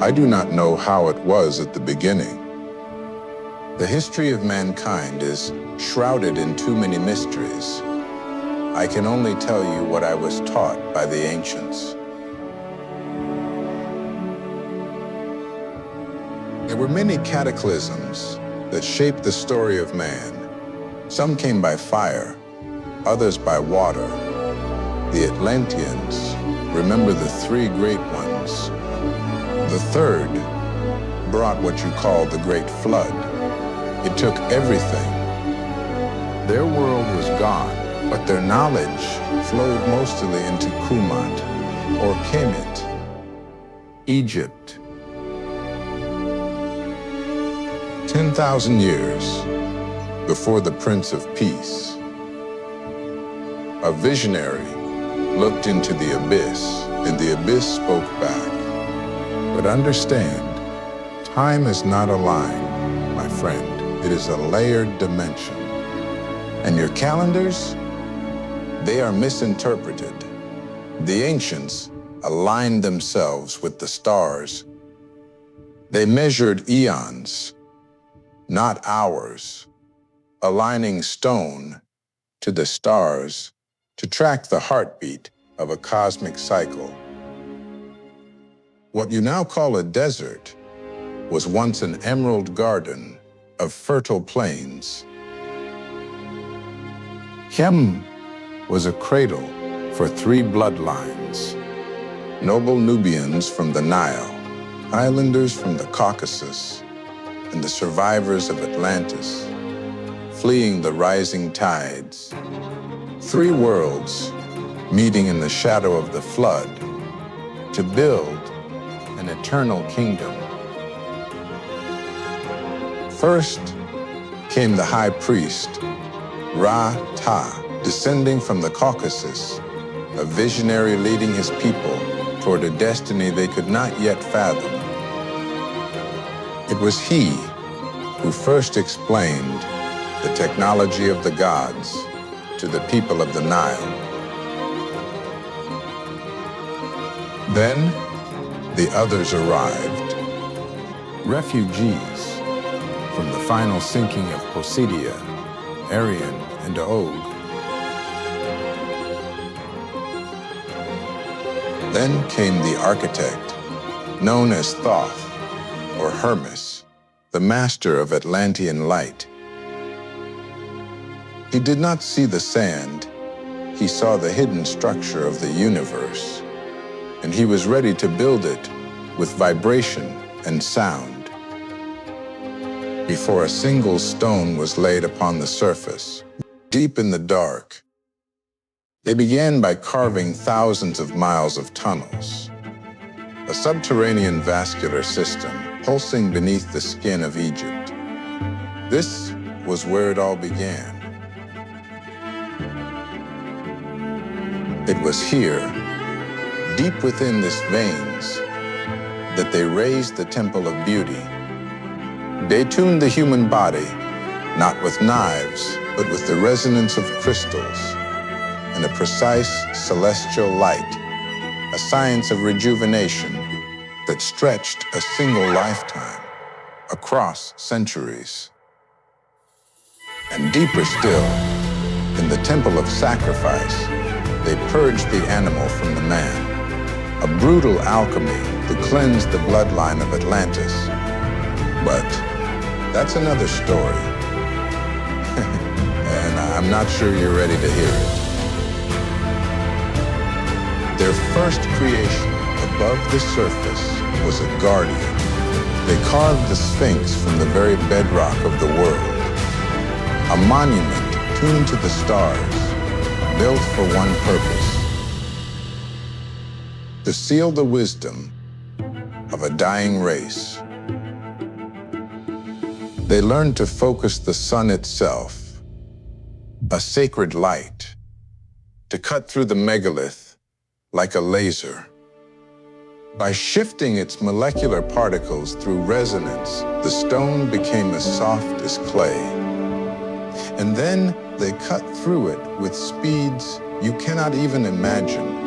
I do not know how it was at the beginning. The history of mankind is shrouded in too many mysteries. I can only tell you what I was taught by the ancients. There were many cataclysms that shaped the story of man. Some came by fire, others by water. The Atlanteans remember the three great ones. The third brought what you call the Great Flood. It took everything. Their world was gone, but their knowledge flowed mostly into Kumat, or Kemet, Egypt. 10,000 years before the Prince of Peace, a visionary looked into the abyss, and the abyss spoke back. But understand, time is not a line, my friend. It is a layered dimension. And your calendars, they are misinterpreted. The ancients aligned themselves with the stars. They measured eons, not hours, aligning stone to the stars to track the heartbeat of a cosmic cycle. What you now call a desert was once an emerald garden of fertile plains. Kem was a cradle for three bloodlines: noble Nubians from the Nile, islanders from the Caucasus, and the survivors of Atlantis, fleeing the rising tides. Three worlds meeting in the shadow of the flood to build an eternal kingdom. First came the high priest, Ra-Ta, descending from the Caucasus, a visionary leading his people toward a destiny they could not yet fathom. It was he who first explained the technology of the gods to the people of the Nile. Then the others arrived, refugees from the final sinking of Posidia, Arian, and Og. Then came the architect, known as Thoth, or Hermes, the master of Atlantean light. He did not see the sand, he saw the hidden structure of the universe, and he was ready to build it with vibration and sound. Before a single stone was laid upon the surface, deep in the dark, they began by carving thousands of miles of tunnels, a subterranean vascular system pulsing beneath the skin of Egypt. This was where it all began. It was here, deep within this veins, that they raised the Temple of Beauty. They tuned the human body, not with knives, but with the resonance of crystals and a precise celestial light, a science of rejuvenation that stretched a single lifetime across centuries. And deeper still, in the Temple of Sacrifice, they purged the animal from the man, a brutal alchemy that cleansed the bloodline of Atlantis. But that's another story, and I'm not sure you're ready to hear it. Their first creation above the surface was a guardian. They carved the Sphinx from the very bedrock of the world, a monument tuned to the stars, built for one purpose: to seal the wisdom of a dying race. They learned to focus the sun itself, a sacred light, to cut through the megalith like a laser. By shifting its molecular particles through resonance, the stone became as soft as clay. And then they cut through it with speeds you cannot even imagine.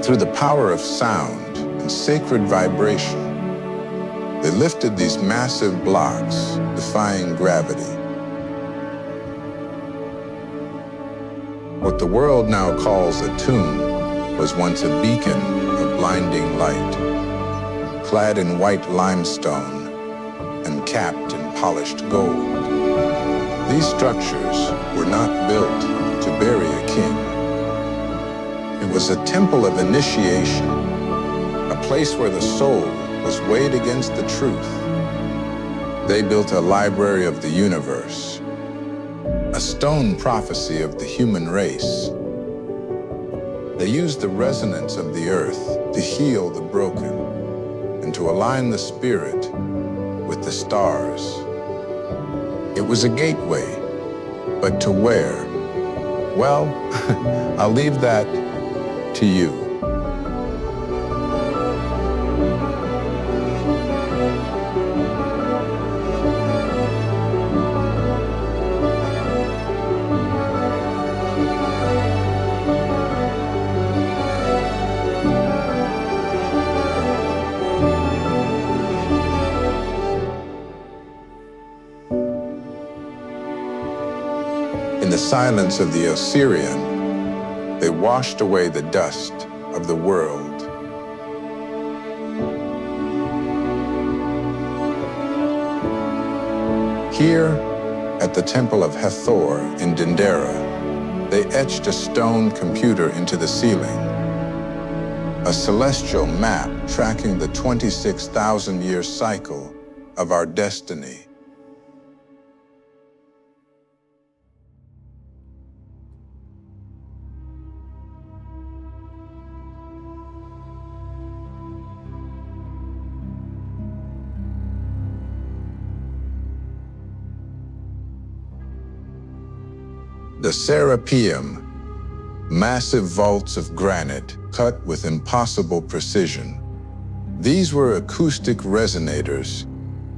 And through the power of sound and sacred vibration, they lifted these massive blocks, defying gravity. What the world now calls a tomb was once a beacon of blinding light, clad in white limestone and capped in polished gold. These structures were not built to bury a king. It was a temple of initiation, a place where the soul was weighed against the truth. They built a library of the universe, a stone prophecy of the human race. They used the resonance of the earth to heal the broken and to align the spirit with the stars. It was a gateway, but to where? Well, I'll leave that to you. In the silence of the Osirian, they washed away the dust of the world. Here, at the Temple of Hathor in Dendera, they etched a stone computer into the ceiling, a celestial map tracking the 26,000-year cycle of our destiny. The Serapeum, massive vaults of granite cut with impossible precision. These were acoustic resonators,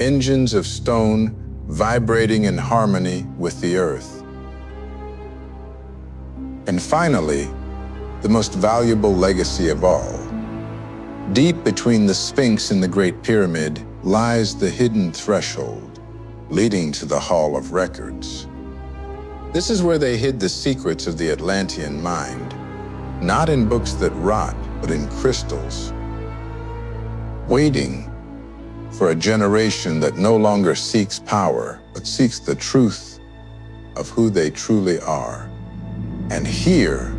engines of stone vibrating in harmony with the earth. And finally, the most valuable legacy of all. Deep between the Sphinx and the Great Pyramid lies the hidden threshold, leading to the Hall of Records. This is where they hid the secrets of the Atlantean mind, not in books that rot, but in crystals, waiting for a generation that no longer seeks power, but seeks the truth of who they truly are. And here,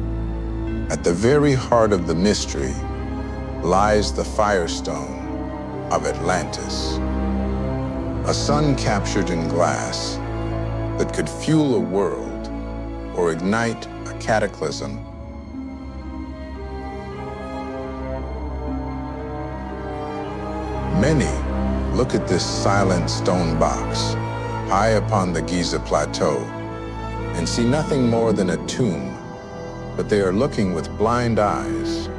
at the very heart of the mystery, lies the Firestone of Atlantis, a sun captured in glass that could fuel a world or ignite a cataclysm. Many look at this silent stone box high upon the Giza Plateau and see nothing more than a tomb, but they are looking with blind eyes.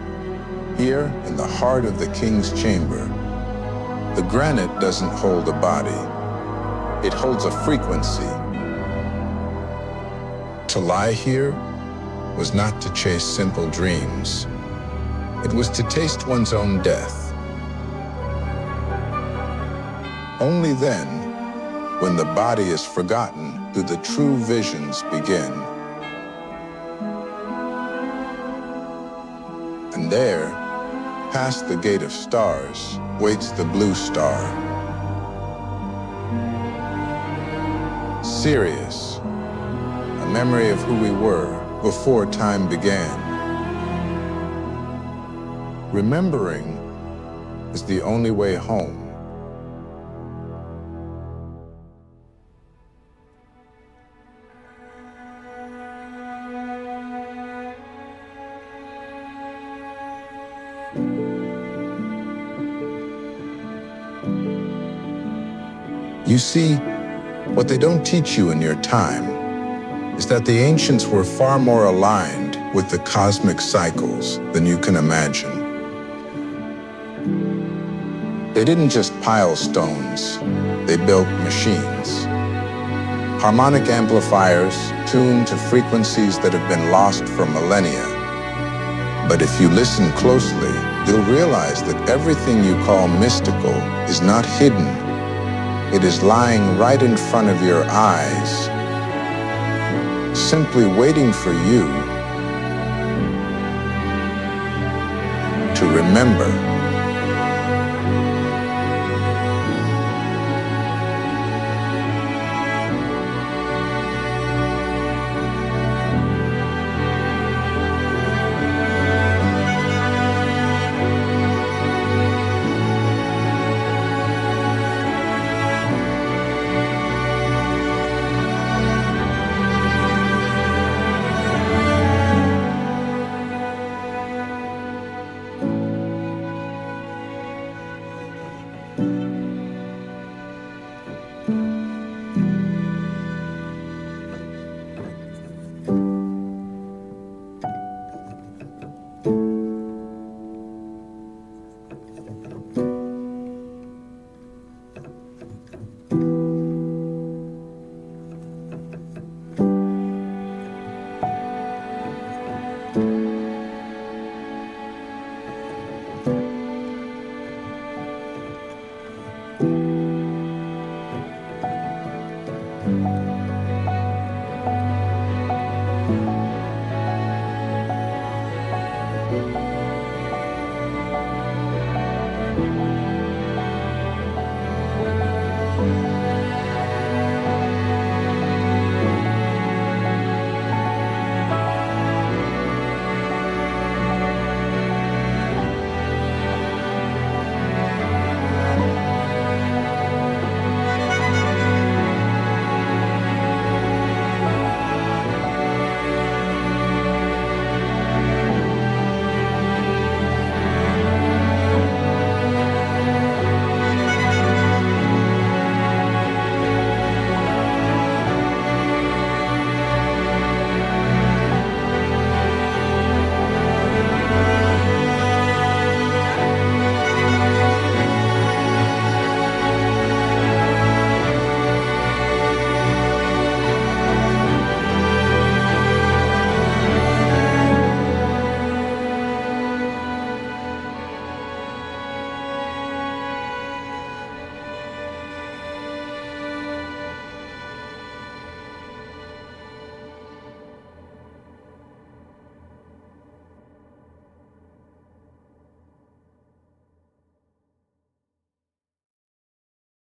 Here, in the heart of the king's chamber, the granite doesn't hold a body, it holds a frequency. To lie here was not to chase simple dreams. It was to taste one's own death. Only then, when the body is forgotten, do the true visions begin. And there, past the gate of stars, waits the blue star. Sirius, a memory of who we were before time began. Remembering is the only way home. You see, what they don't teach you in your time is that the ancients were far more aligned with the cosmic cycles than you can imagine. They didn't just pile stones, they built machines. Harmonic amplifiers tuned to frequencies that have been lost for millennia. But if you listen closely, you'll realize that everything you call mystical is not hidden. It is lying right in front of your eyes, simply waiting for you to remember.